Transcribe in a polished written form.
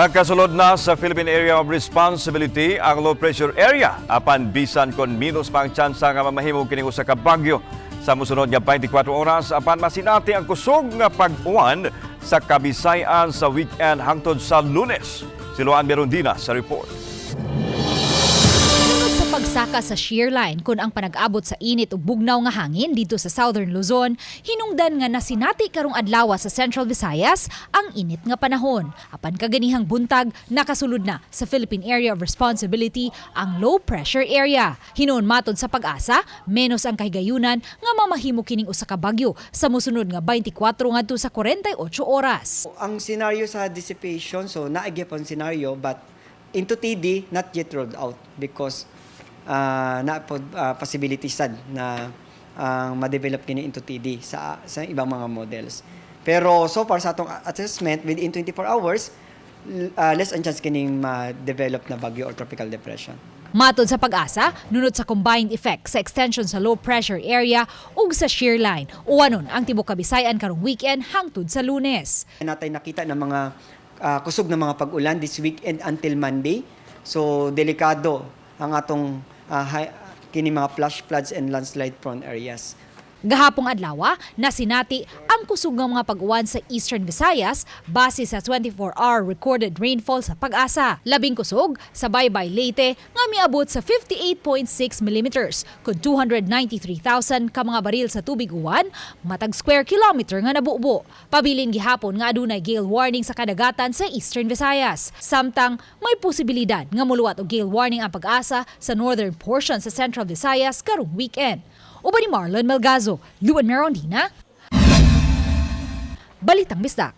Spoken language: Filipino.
Nakasulod na sa Philippine Area of Responsibility ang low pressure area. Apan bisan kon minus pa ang tsansa nga mamahimo'ng kining usa ka bagyo. Sa mosunod nga 24 oras apan masinati ang kusog nga pag-uwan sa Kabisayan sa weekend hangtod sa Lunes. Siluan Merondina sa report. Sa pagsaka sa shear line kung ang panag-abot sa init ug bugnaw nga hangin dito sa Southern Luzon, hinungdan nga nasinati karong adlaw sa Central Visayas ang init nga panahon. Apan kaganihang buntag, nakasulod na sa Philippine Area of Responsibility ang low pressure area. Hinuon matod sa PAGASA, menos ang kahigayunan nga mamahimo kining usa ka bagyo sa mosunod nga 24 ngadto sa 48 oras. Ang scenario sa dissipation, so naagipon scenario, but into TD, not yet rolled out because possibilities sad na ma-develop kini into TD sa ibang mga models. Pero so far sa atong assessment, within 24 hours, less ang chance kining ma-develop na bagyo or tropical depression. Matod sa PAGASA, nunod sa combined effect sa extension sa low pressure area ug sa shear line, uwanon ang tibuok Kabisayan karong weekend hangtod sa Lunes. Natay nakita ng mga kusog na mga pag-ulan this weekend until Monday. So delikado ang atong kini mga flash floods and landslide prone areas. Gahapong adlaw, nasinati ang kusog nga mga pag-uwan sa Eastern Visayas base sa 24-hour recorded rainfall sa PAGASA. Labing kusog sa Baybay, Leyte nga miabot sa 58.6 millimeters kung 293,000 ka mga baril sa tubig uwan, matag square kilometer nga nabubo. Pabilin gihapon nga adunay gale warning sa kadagatan sa Eastern Visayas. Samtang may posibilidad nga muluwat og gale warning ang PAGASA sa northern portion sa Central Visayas karong weekend. Uban ni Marlon Melgazo, Luan Merondina, Balitang Bisdak.